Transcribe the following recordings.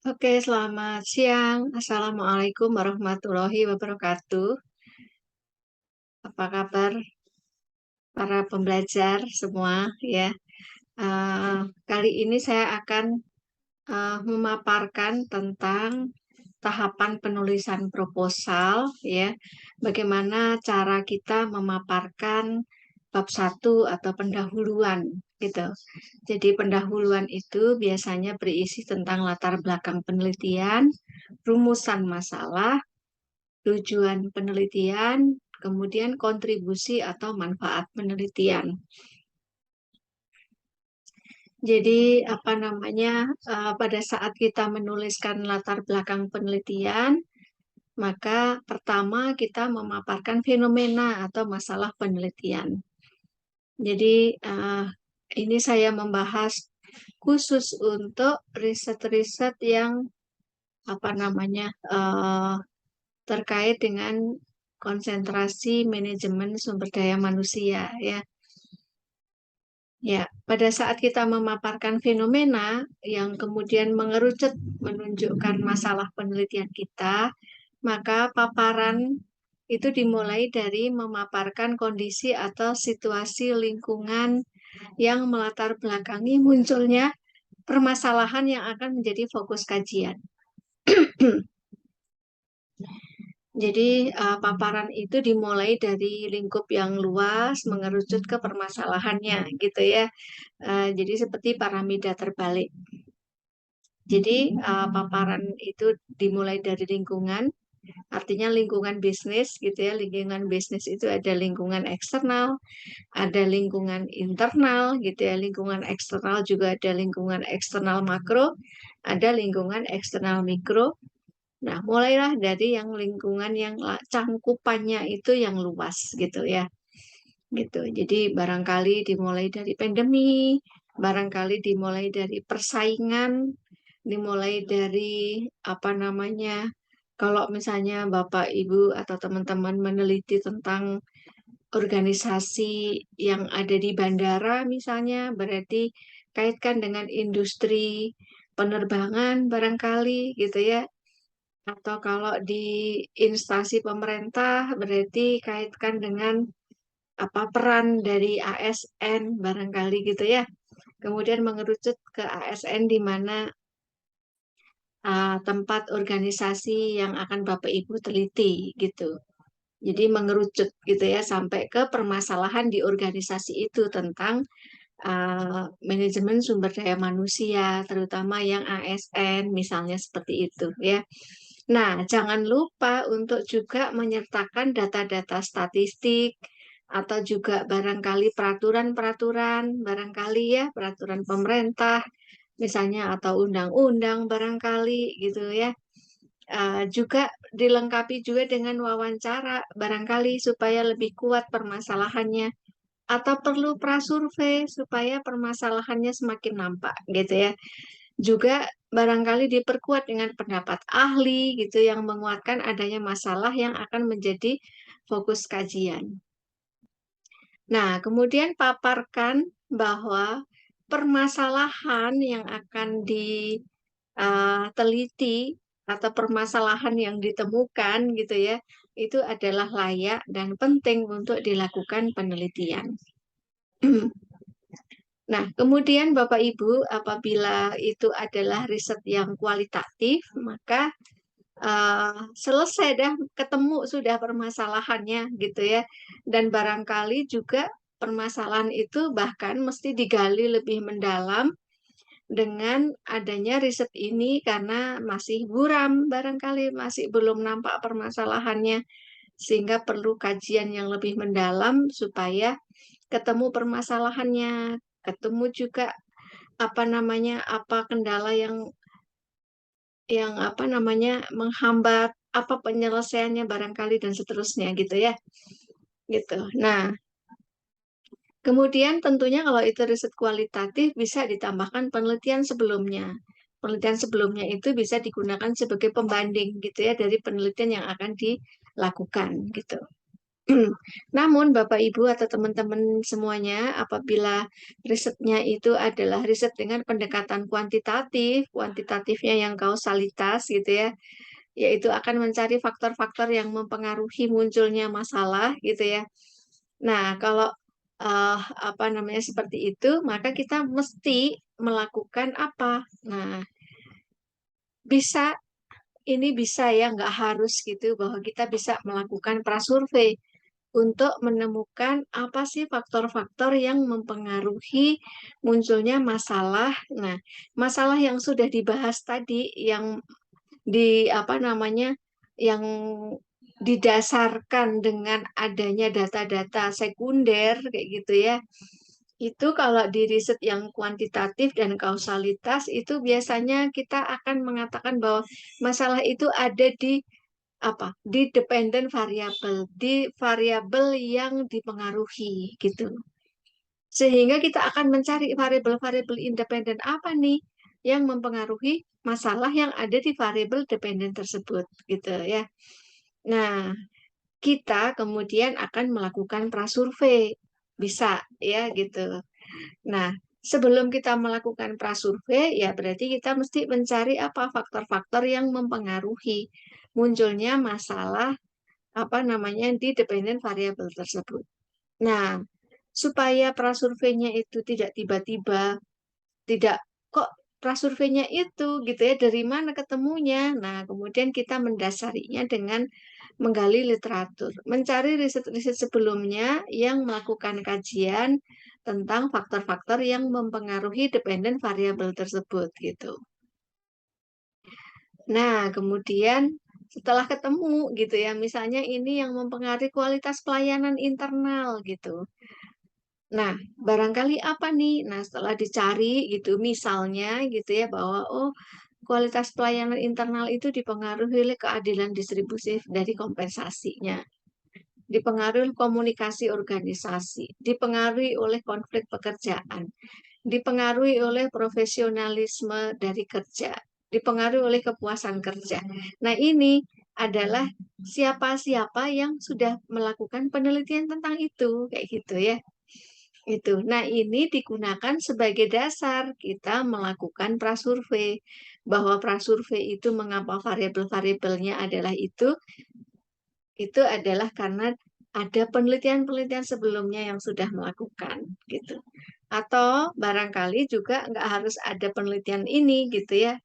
Oke, selamat siang. Assalamualaikum warahmatullahi wabarakatuh. Apa kabar para pembelajar semua ya? Kali ini saya akan memaparkan tentang tahapan penulisan proposal ya. Bagaimana cara kita memaparkan bab satu atau pendahuluan gitu. Jadi pendahuluan itu biasanya berisi tentang latar belakang penelitian, rumusan masalah, tujuan penelitian, kemudian kontribusi atau manfaat penelitian. Jadi apa namanya, pada saat kita menuliskan latar belakang penelitian, maka pertama kita memaparkan fenomena atau masalah penelitian. Jadi ini saya membahas khusus untuk riset-riset yang apa namanya terkait dengan konsentrasi manajemen sumber daya manusia ya. Ya, pada saat kita memaparkan fenomena yang kemudian mengerucut menunjukkan masalah penelitian kita, maka paparan itu dimulai dari memaparkan kondisi atau situasi lingkungan yang melatar belakangi munculnya permasalahan yang akan menjadi fokus kajian. Jadi paparan itu dimulai dari lingkup yang luas, mengerucut ke permasalahannya, gitu ya. Jadi seperti piramida terbalik. Jadi paparan itu dimulai dari lingkungan, artinya lingkungan bisnis, gitu ya. Lingkungan bisnis itu ada lingkungan eksternal, ada lingkungan internal, gitu ya. Lingkungan eksternal juga ada lingkungan eksternal makro, ada lingkungan eksternal mikro. Nah, mulailah dari yang lingkungan yang cangkupannya itu yang luas gitu ya. Gitu. Jadi barangkali dimulai dari pandemi, barangkali dimulai dari persaingan, dimulai dari apa namanya? Kalau misalnya Bapak, Ibu atau teman-teman meneliti tentang organisasi yang ada di bandara misalnya, berarti kaitkan dengan industri penerbangan barangkali gitu ya, atau kalau di instansi pemerintah berarti kaitkan dengan apa peran dari ASN barangkali gitu ya. Kemudian mengerucut ke ASN di mana tempat organisasi yang akan Bapak Ibu teliti gitu. Jadi mengerucut gitu ya sampai ke permasalahan di organisasi itu tentang manajemen sumber daya manusia, terutama yang ASN misalnya seperti itu ya. Nah, jangan lupa untuk juga menyertakan data-data statistik atau juga barangkali peraturan-peraturan, barangkali ya peraturan pemerintah misalnya atau undang-undang barangkali gitu ya. Juga dilengkapi juga dengan wawancara barangkali supaya lebih kuat permasalahannya atau perlu prasurvei supaya permasalahannya semakin nampak gitu ya. Juga barangkali diperkuat dengan pendapat ahli gitu yang menguatkan adanya masalah yang akan menjadi fokus kajian. Nah, kemudian paparkan bahwa permasalahan yang akan diteliti atau permasalahan yang ditemukan gitu ya, itu adalah layak dan penting untuk dilakukan penelitian. Nah, kemudian Bapak Ibu, apabila itu adalah riset yang kualitatif, maka selesai dah ketemu sudah permasalahannya gitu ya. Dan barangkali juga permasalahan itu bahkan mesti digali lebih mendalam dengan adanya riset ini karena masih buram, barangkali masih belum nampak permasalahannya, sehingga perlu kajian yang lebih mendalam supaya ketemu permasalahannya, ketemu juga apa namanya, apa kendala yang apa namanya menghambat apa penyelesaiannya barangkali dan seterusnya gitu ya. Gitu. Nah, kemudian tentunya kalau itu riset kualitatif bisa ditambahkan penelitian sebelumnya. Penelitian sebelumnya itu bisa digunakan sebagai pembanding gitu ya dari penelitian yang akan dilakukan gitu. Namun Bapak Ibu atau teman-teman semuanya, apabila risetnya itu adalah riset dengan pendekatan kuantitatif, kuantitatifnya yang kausalitas gitu ya, yaitu akan mencari faktor-faktor yang mempengaruhi munculnya masalah gitu ya. Nah, kalau apa namanya seperti itu, maka kita mesti melakukan apa? Nah, bisa ini bisa ya, nggak harus gitu bahwa kita bisa melakukan prasurvei untuk menemukan apa sih faktor-faktor yang mempengaruhi munculnya masalah. Nah, masalah yang sudah dibahas tadi, yang di apa namanya, yang didasarkan dengan adanya data-data sekunder kayak gitu ya. Itu kalau di riset yang kuantitatif dan kausalitas itu biasanya kita akan mengatakan bahwa masalah itu ada di apa? Di dependent variable, di variabel yang dipengaruhi gitu. Sehingga kita akan mencari variabel-variabel independen apa nih yang mempengaruhi masalah yang ada di variabel dependen tersebut gitu ya. Nah, kita kemudian akan melakukan prasurvei. Bisa ya gitu. Nah, sebelum kita melakukan prasurvei, ya berarti kita mesti mencari apa faktor-faktor yang mempengaruhi munculnya masalah apa namanya di dependent variable tersebut. Nah, supaya prasurveinya itu tidak tiba-tiba, tidak kok prasurveinya itu gitu ya, dari mana ketemunya. Nah, kemudian kita mendasarinya dengan menggali literatur, mencari riset-riset sebelumnya yang melakukan kajian tentang faktor-faktor yang mempengaruhi dependent variable tersebut gitu. Nah, kemudian setelah ketemu gitu ya, misalnya ini yang mempengaruhi kualitas pelayanan internal gitu. Nah, barangkali apa nih? Nah, setelah dicari gitu, misalnya gitu ya, bahwa oh kualitas pelayanan internal itu dipengaruhi oleh keadilan distribusi dari kompensasinya, dipengaruhi komunikasi organisasi, dipengaruhi oleh konflik pekerjaan, dipengaruhi oleh profesionalisme dari kerja, dipengaruhi oleh kepuasan kerja. Nah, ini adalah siapa-siapa yang sudah melakukan penelitian tentang itu, kayak gitu ya. Itu. Nah, ini digunakan sebagai dasar kita melakukan prasurvei. Bahwa prasurvei itu mengapa variabel-variabelnya adalah itu adalah karena ada penelitian-penelitian sebelumnya yang sudah melakukan gitu. Atau barangkali juga nggak harus ada penelitian ini gitu ya,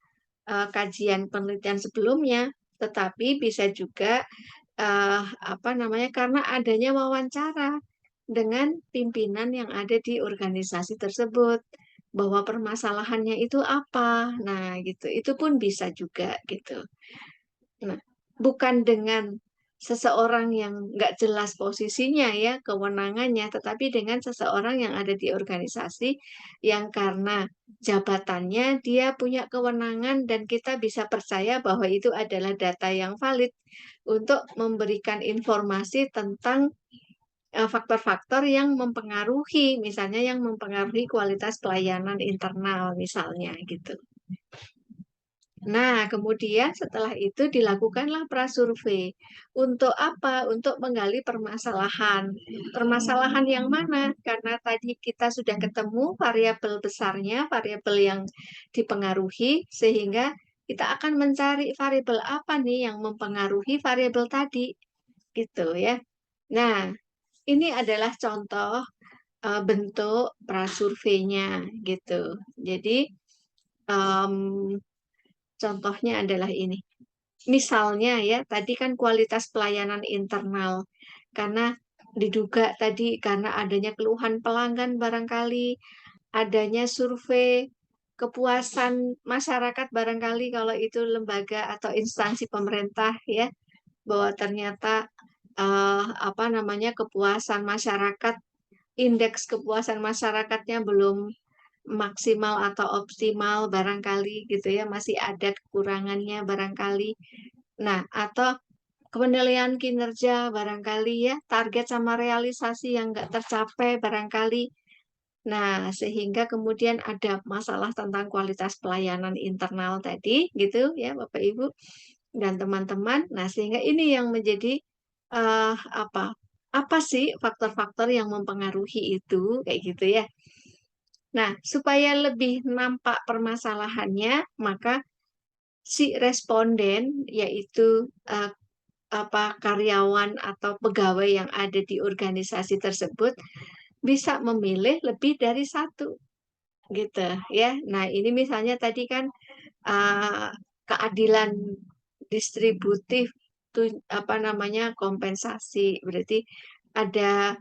kajian penelitian sebelumnya, tetapi bisa juga apa namanya karena adanya wawancara dengan pimpinan yang ada di organisasi tersebut bahwa permasalahannya itu apa. Nah, gitu. Itu pun bisa juga gitu. Nah, bukan dengan seseorang yang nggak jelas posisinya ya, kewenangannya, tetapi dengan seseorang yang ada di organisasi yang karena jabatannya dia punya kewenangan dan kita bisa percaya bahwa itu adalah data yang valid untuk memberikan informasi tentang faktor-faktor yang mempengaruhi, misalnya yang mempengaruhi kualitas pelayanan internal misalnya gitu. Nah, kemudian setelah itu dilakukanlah prasurvei. Untuk apa? Untuk menggali permasalahan. Permasalahan yang mana? Karena tadi kita sudah ketemu variabel besarnya, variabel yang dipengaruhi, sehingga kita akan mencari variabel apa nih yang mempengaruhi variabel tadi, gitu ya. Nah, ini adalah contoh bentuk prasurveinya, gitu. Jadi, em, contohnya adalah ini. Misalnya ya, tadi kan kualitas pelayanan internal. Karena diduga tadi karena adanya keluhan pelanggan barangkali, adanya survei kepuasan masyarakat barangkali kalau itu lembaga atau instansi pemerintah ya, bahwa ternyata apa namanya kepuasan masyarakat, indeks kepuasan masyarakatnya belum maksimal atau optimal barangkali gitu ya, masih ada kekurangannya barangkali. Nah, atau penilaian kinerja barangkali ya, target sama realisasi yang nggak tercapai barangkali. Nah, sehingga kemudian ada masalah tentang kualitas pelayanan internal tadi gitu ya, Bapak Ibu dan teman-teman. Nah, sehingga ini yang menjadi apa? apa sih faktor-faktor yang mempengaruhi itu, kayak gitu ya. Nah, supaya lebih nampak permasalahannya, maka si responden, yaitu apa karyawan atau pegawai yang ada di organisasi tersebut, bisa memilih lebih dari satu, gitu ya. Nah, ini misalnya tadi kan uh, keadilan distributif tuh apa namanya kompensasi, berarti ada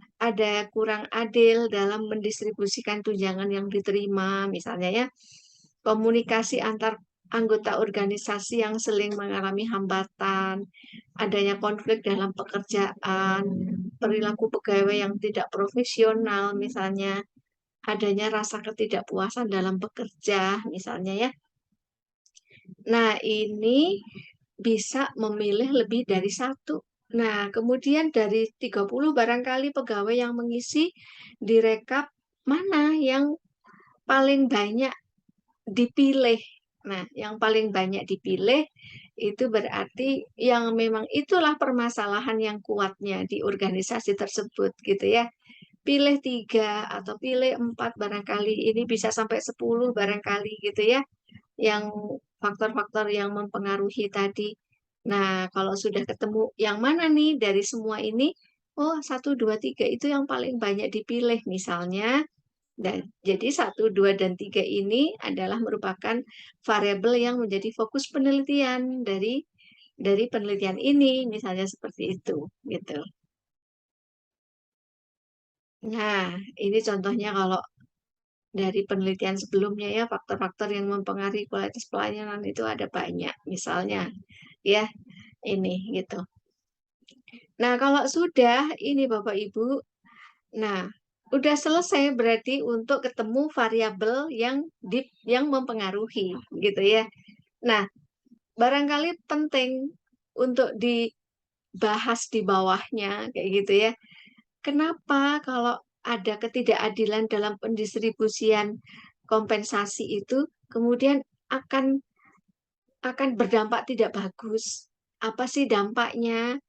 kurang adil dalam mendistribusikan tunjangan yang diterima misalnya ya. Komunikasi antar anggota organisasi yang seling mengalami hambatan, adanya konflik dalam pekerjaan, perilaku pegawai yang tidak profesional misalnya, adanya rasa ketidakpuasan dalam bekerja misalnya ya. Nah, ini bisa memilih lebih dari satu. Nah, kemudian dari 30 barangkali pegawai yang mengisi direkap mana yang paling banyak dipilih. Nah, yang paling banyak dipilih itu berarti yang memang itulah permasalahan yang kuatnya di organisasi tersebut gitu ya. Pilih 3 atau pilih 4 barangkali ini bisa sampai 10 barangkali gitu ya yang faktor-faktor yang mempengaruhi tadi. Nah, kalau sudah ketemu yang mana nih dari semua ini, oh 1, 2, 3 itu yang paling banyak dipilih misalnya. Dan jadi 1, 2, dan 3 ini adalah merupakan variabel yang menjadi fokus penelitian dari penelitian ini, misalnya seperti itu, gitu. Nah, ini contohnya kalau dari penelitian sebelumnya ya faktor-faktor yang mempengaruhi kualitas pelayanan itu ada banyak misalnya ya ini gitu. Nah, kalau sudah ini Bapak Ibu, nah udah selesai berarti untuk ketemu variabel yang mempengaruhi gitu ya. Nah, barangkali penting untuk dibahas di bawahnya kayak gitu ya. Kenapa kalau ada ketidakadilan dalam pendistribusian kompensasi itu kemudian akan akan berdampak tidak bagus? Apa sih dampaknya?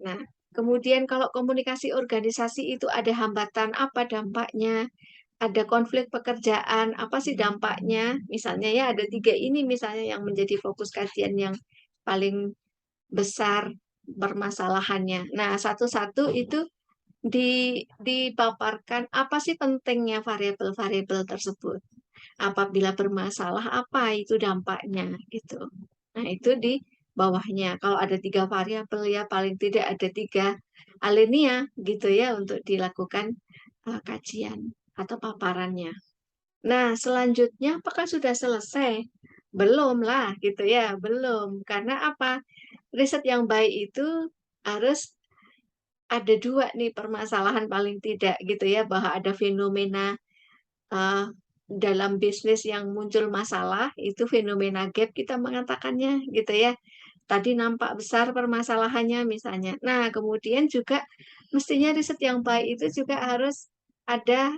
Nah, kemudian kalau komunikasi organisasi itu ada hambatan, apa dampaknya? Ada konflik pekerjaan, apa sih dampaknya? Misalnya ya ada 3 ini misalnya yang menjadi fokus kajian yang paling besar permasalahannya. Nah, satu-satu itu dipaparkan apa sih pentingnya variabel-variabel tersebut. Apabila bermasalah, apa itu dampaknya gitu. Nah, itu di bawahnya. Kalau ada 3 variabel ya paling tidak ada 3 alinea gitu ya untuk dilakukan kajian atau paparannya. Nah, selanjutnya apakah sudah selesai? Belum lah gitu ya, belum. Karena apa? Riset yang baik itu harus ada 2 nih permasalahan paling tidak gitu ya, bahwa ada fenomena eh, dalam bisnis yang muncul masalah, itu fenomena gap kita mengatakannya gitu ya. Tadi nampak besar permasalahannya misalnya. Nah, kemudian juga mestinya riset yang baik itu juga harus ada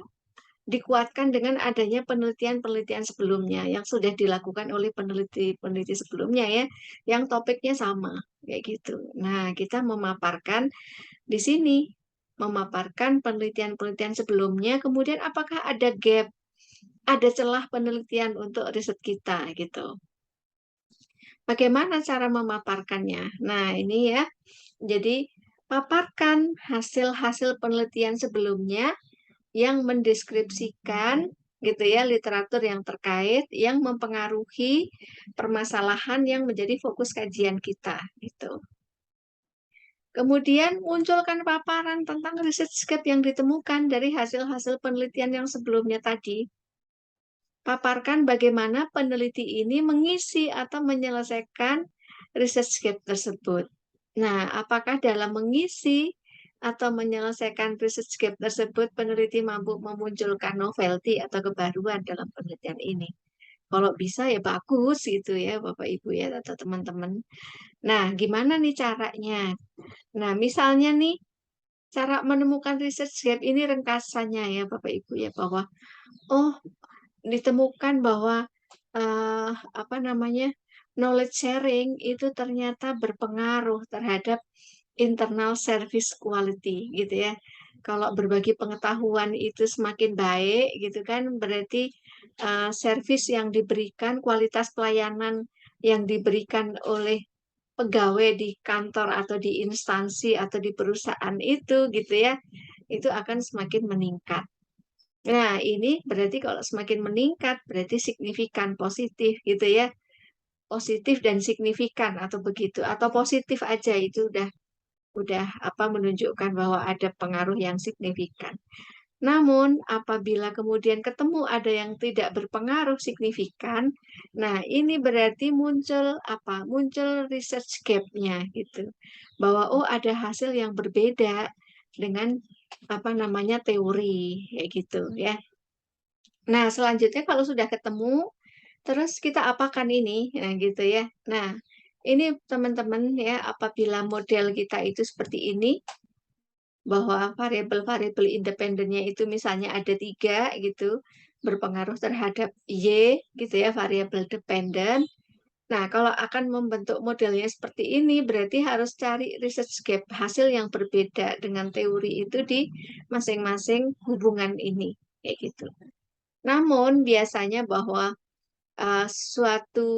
dikuatkan dengan adanya penelitian-penelitian sebelumnya yang sudah dilakukan oleh peneliti-peneliti sebelumnya ya, yang topiknya sama kayak gitu. Nah, kita memaparkan di sini memaparkan penelitian-penelitian sebelumnya, kemudian apakah ada gap, ada celah penelitian untuk riset kita gitu. Bagaimana cara memaparkannya? Nah, ini ya. Jadi, paparkan hasil-hasil penelitian sebelumnya yang mendeskripsikan gitu ya literatur yang terkait yang mempengaruhi permasalahan yang menjadi fokus kajian kita gitu. Kemudian munculkan paparan tentang research gap yang ditemukan dari hasil-hasil penelitian yang sebelumnya tadi. Paparkan bagaimana peneliti ini mengisi atau menyelesaikan research gap tersebut. Nah, apakah dalam mengisi atau menyelesaikan research gap tersebut peneliti mampu memunculkan novelty atau kebaruan dalam penelitian ini? Kalau bisa ya bagus gitu ya Bapak Ibu ya atau teman-teman. Nah, gimana nih caranya? Nah, misalnya nih cara menemukan research gap ini ringkasannya ya Bapak Ibu ya bahwa oh ditemukan bahwa apa namanya knowledge sharing itu ternyata berpengaruh terhadap internal service quality gitu ya. Kalau berbagi pengetahuan itu semakin baik gitu kan, berarti service yang diberikan, kualitas pelayanan yang diberikan oleh pegawai di kantor atau di instansi atau di perusahaan itu gitu ya, itu akan semakin meningkat. Nah, ini berarti kalau semakin meningkat berarti signifikan positif gitu ya. Positif dan signifikan atau begitu atau positif aja itu udah apa menunjukkan bahwa ada pengaruh yang signifikan. Namun apabila kemudian ketemu ada yang tidak berpengaruh signifikan, nah ini berarti muncul apa? Muncul research gap-nya gitu. Bahwa oh ada hasil yang berbeda dengan apa namanya teori kayak gitu ya. Nah, selanjutnya kalau sudah ketemu, terus kita apakan ini? Nah, gitu ya. Nah, ini teman-teman ya, apabila model kita itu seperti ini, bahwa variabel-variabel independennya itu misalnya ada 3 gitu, berpengaruh terhadap Y gitu ya, variabel dependen. Nah, kalau akan membentuk modelnya seperti ini, berarti harus cari research gap, hasil yang berbeda dengan teori itu di masing-masing hubungan ini, kayak gitu. Namun biasanya bahwa suatu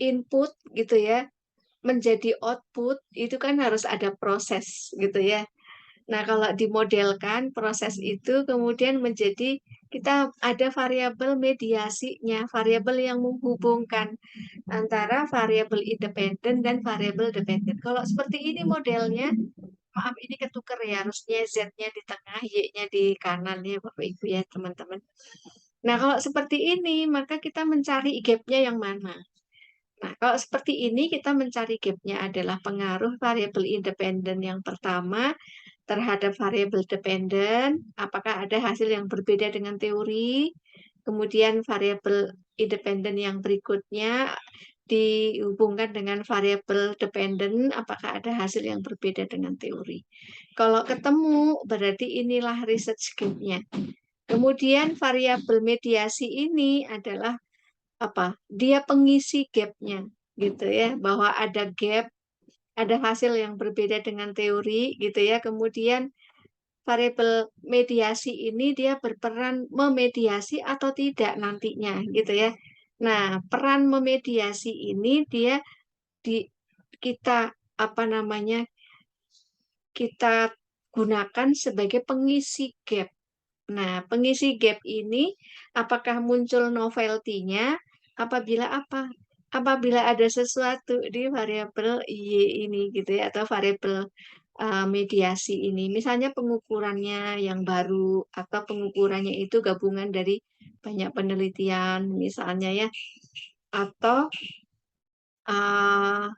input gitu ya menjadi output itu kan harus ada proses gitu ya. Nah, kalau dimodelkan proses itu kemudian menjadi kita ada variabel mediasinya, variabel yang menghubungkan antara variabel independen dan variabel dependen. Kalau seperti ini modelnya, maaf ini ketuker ya, harusnya Z-nya di tengah, Y-nya di kanan ya Bapak Ibu ya teman-teman. Nah, kalau seperti ini, maka kita mencari gap-nya yang mana? Nah, kalau seperti ini, kita mencari gap-nya adalah pengaruh variabel independen yang pertama terhadap variabel dependen, apakah ada hasil yang berbeda dengan teori, kemudian variabel independen yang berikutnya dihubungkan dengan variabel dependen, apakah ada hasil yang berbeda dengan teori. Kalau ketemu, berarti inilah research gap-nya. Kemudian variabel mediasi ini adalah apa? Dia pengisi gap-nya gitu ya, bahwa ada gap, ada hasil yang berbeda dengan teori gitu ya. Kemudian variabel mediasi ini dia berperan memediasi atau tidak nantinya gitu ya. Nah, peran memediasi ini dia di kita apa namanya? Kita gunakan sebagai pengisi gap. Nah, pengisi gap ini apakah muncul novelty-nya apabila apa? Apabila ada sesuatu di variabel Y ini gitu ya atau variabel mediasi ini. Misalnya pengukurannya yang baru atau pengukurannya itu gabungan dari banyak penelitian misalnya ya atau uh,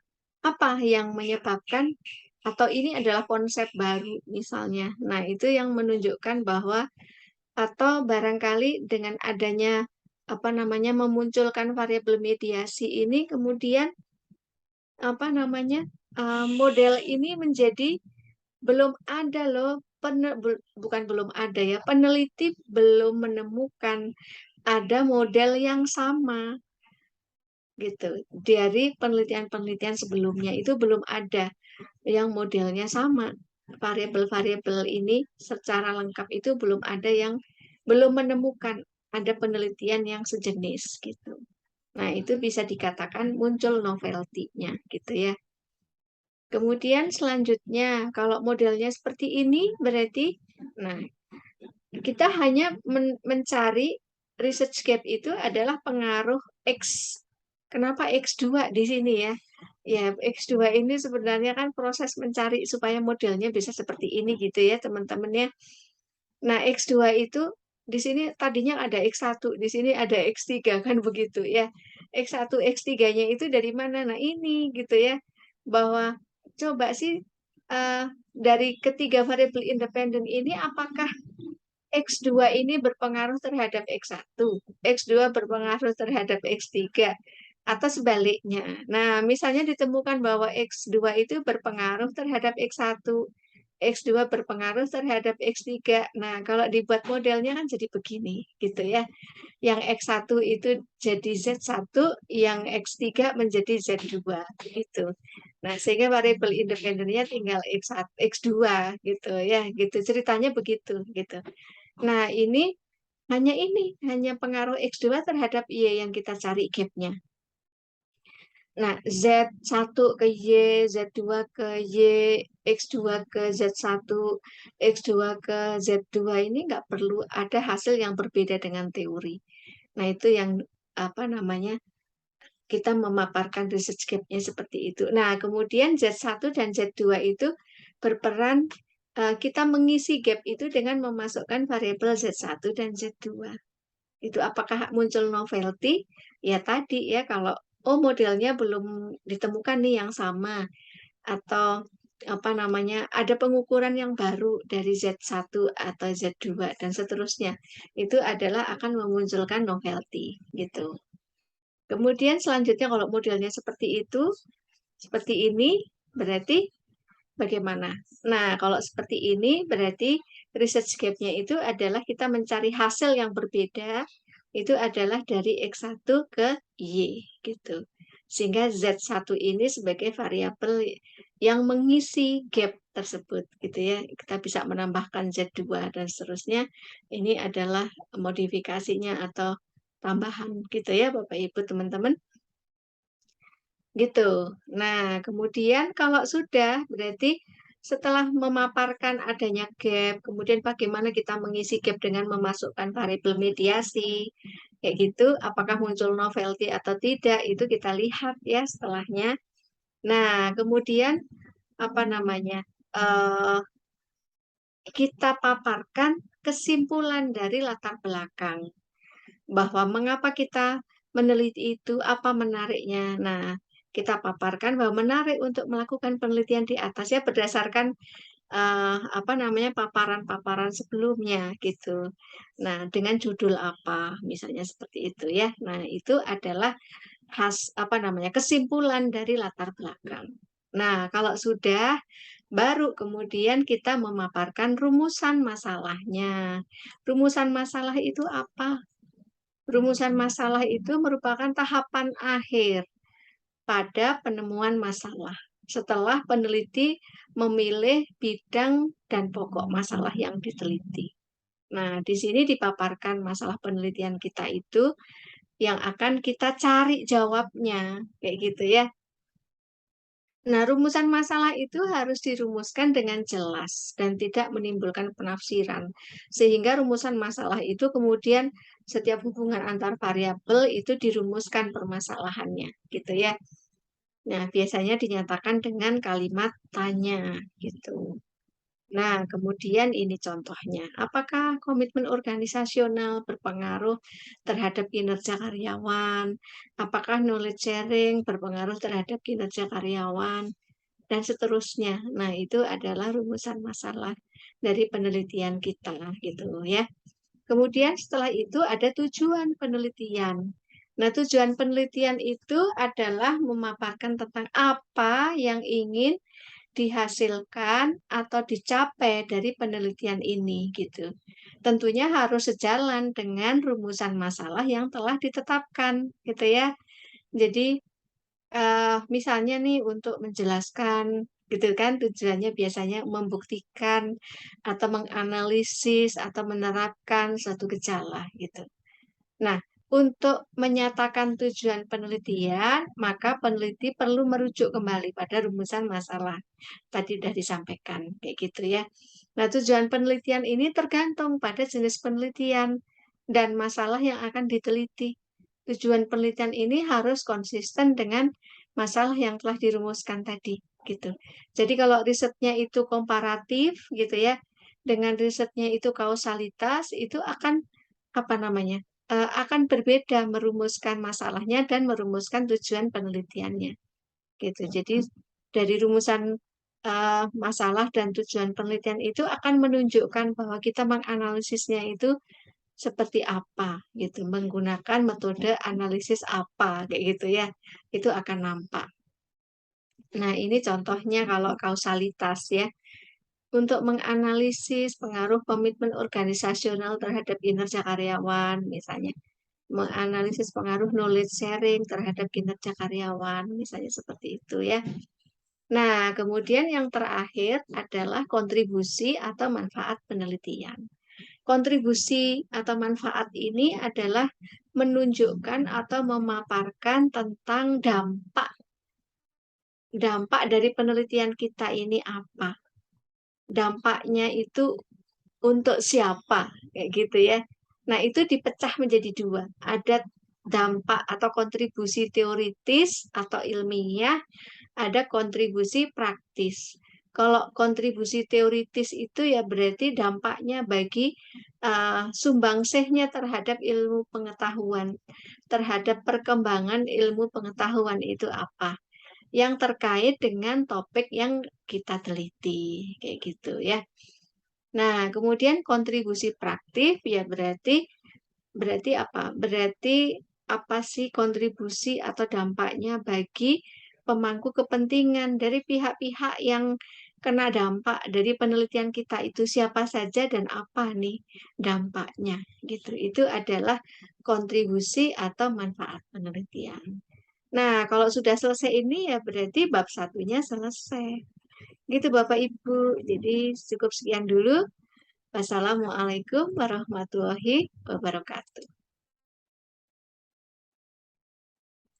apa yang menyebabkan atau ini adalah konsep baru misalnya. Nah, itu yang menunjukkan bahwa atau barangkali dengan adanya apa namanya memunculkan variabel mediasi ini kemudian apa namanya model ini menjadi belum ada loh bukan belum ada ya peneliti belum menemukan ada model yang sama gitu dari penelitian-penelitian sebelumnya itu belum ada yang modelnya sama variabel-variabel ini secara lengkap itu belum ada yang belum menemukan ada penelitian yang sejenis gitu. Nah, itu bisa dikatakan muncul novelty-nya gitu ya. Kemudian selanjutnya kalau modelnya seperti ini berarti nah kita hanya mencari research gap itu adalah pengaruh X. Kenapa X2 di sini ya? Ya, X2 ini sebenarnya kan proses mencari supaya modelnya bisa seperti ini gitu ya, teman-teman ya. Nah, X2 itu di sini tadinya ada X1, di sini ada X3 kan begitu ya. X1, X3-nya itu dari mana? Nah, ini gitu ya. Bahwa coba sih dari ketiga variabel independen ini apakah X2 ini berpengaruh terhadap X1, X2 berpengaruh terhadap X3, atau sebaliknya. Nah, misalnya ditemukan bahwa X2 itu berpengaruh terhadap X1, X2 berpengaruh terhadap X3. Nah, kalau dibuat modelnya kan jadi begini, gitu ya. Yang X1 itu jadi Z1, yang X3 menjadi Z2, gitu. Nah, sehingga variabel independennya tinggal X1, X2 gitu ya, gitu. Ceritanya begitu gitu. Nah, hanya pengaruh X2 terhadap Y yang kita cari gapnya. Nah, Z1 ke Y, Z2 ke Y, X2 ke Z1, X2 ke Z2 ini nggak perlu ada hasil yang berbeda dengan teori. Nah, itu yang apa namanya kita memaparkan research gap-nya seperti itu. Nah, kemudian Z1 dan Z2 itu berperan kita mengisi gap itu dengan memasukkan variabel Z1 dan Z2. Itu apakah muncul novelty? Ya tadi ya kalau modelnya belum ditemukan nih yang sama atau apa namanya ada pengukuran yang baru dari Z1 atau Z2 dan seterusnya. Itu adalah akan memunculkan novelty gitu. Kemudian selanjutnya kalau modelnya seperti ini berarti bagaimana? Nah, kalau seperti ini berarti research gap-nya itu adalah kita mencari hasil yang berbeda, itu adalah dari X1 ke Y gitu. Sehingga Z1 ini sebagai variabel yang mengisi gap tersebut gitu ya. Kita bisa menambahkan Z2 dan seterusnya. Ini adalah modifikasinya atau tambahan gitu ya Bapak Ibu teman-teman. Gitu. Nah, kemudian kalau sudah, berarti setelah memaparkan adanya gap, kemudian bagaimana kita mengisi gap dengan memasukkan variabel mediasi, kayak gitu, apakah muncul novelty atau tidak, itu kita lihat ya setelahnya. Nah, kemudian apa namanya? eh, kita paparkan kesimpulan dari latar belakang bahwa mengapa kita meneliti itu, apa menariknya. Nah, kita paparkan bahwa menarik untuk melakukan penelitian di atas ya berdasarkan apa namanya paparan-paparan sebelumnya gitu. Nah, dengan judul apa, misalnya seperti itu ya. Nah, itu adalah apa namanya kesimpulan dari latar belakang. Nah, kalau sudah baru kemudian kita memaparkan rumusan masalahnya. Rumusan masalah itu apa? Rumusan masalah itu merupakan tahapan akhir pada penemuan masalah. Setelah peneliti memilih bidang dan pokok masalah yang diteliti. Nah, di sini dipaparkan masalah penelitian kita itu yang akan kita cari jawabnya, kayak gitu ya. Nah, rumusan masalah itu harus dirumuskan dengan jelas dan tidak menimbulkan penafsiran. Sehingga rumusan masalah itu kemudian setiap hubungan antar variabel itu dirumuskan permasalahannya, gitu ya. Nah, biasanya dinyatakan dengan kalimat tanya, gitu. Nah, kemudian ini contohnya. Apakah komitmen organisasional berpengaruh terhadap kinerja karyawan? Apakah knowledge sharing berpengaruh terhadap kinerja karyawan? Dan seterusnya. Nah, itu adalah rumusan masalah dari penelitian kita gitu ya. Kemudian setelah itu ada tujuan penelitian. Nah, tujuan penelitian itu adalah memaparkan tentang apa yang ingin dihasilkan atau dicapai dari penelitian ini gitu. Tentunya harus sejalan dengan rumusan masalah yang telah ditetapkan gitu ya. Jadi misalnya nih untuk menjelaskan gitu kan tujuannya biasanya membuktikan atau menganalisis atau menerapkan suatu gejala gitu. Nah, untuk menyatakan tujuan penelitian, maka peneliti perlu merujuk kembali pada rumusan masalah. Tadi sudah disampaikan, kayak gitu ya. Nah, tujuan penelitian ini tergantung pada jenis penelitian dan masalah yang akan diteliti. Tujuan penelitian ini harus konsisten dengan masalah yang telah dirumuskan tadi, gitu. Jadi kalau risetnya itu komparatif, gitu ya, dengan risetnya itu kausalitas, itu akan apa namanya? Akan berbeda merumuskan masalahnya dan merumuskan tujuan penelitiannya. Gitu. Jadi dari rumusan masalah dan tujuan penelitian itu akan menunjukkan bahwa kita menganalisisnya itu seperti apa gitu, menggunakan metode analisis apa kayak gitu ya. Itu akan nampak. Nah, ini contohnya kalau kausalitas ya. Untuk menganalisis pengaruh komitmen organisasional terhadap kinerja karyawan, misalnya menganalisis pengaruh knowledge sharing terhadap kinerja karyawan, misalnya seperti itu ya. Nah, kemudian yang terakhir adalah kontribusi atau manfaat penelitian. Kontribusi atau manfaat ini adalah menunjukkan atau memaparkan tentang dampak dampak dari penelitian kita ini apa. Dampaknya itu untuk siapa, kayak gitu ya. Nah, itu dipecah menjadi dua. Ada dampak atau kontribusi teoritis atau ilmiah, ada kontribusi praktis. Kalau kontribusi teoritis itu ya berarti dampaknya bagi sumbangsihnya terhadap ilmu pengetahuan, terhadap perkembangan ilmu pengetahuan itu apa, yang terkait dengan topik yang kita teliti, kayak gitu ya. Nah, kemudian kontribusi praktif ya berarti berarti apa? Berarti apa sih kontribusi atau dampaknya bagi pemangku kepentingan dari pihak-pihak yang kena dampak dari penelitian kita itu siapa saja dan apa nih dampaknya gitu. Itu adalah kontribusi atau manfaat penelitian. Nah, kalau sudah selesai ini ya berarti bab satunya selesai. Gitu Bapak Ibu. Jadi cukup sekian dulu. Wassalamualaikum warahmatullahi wabarakatuh.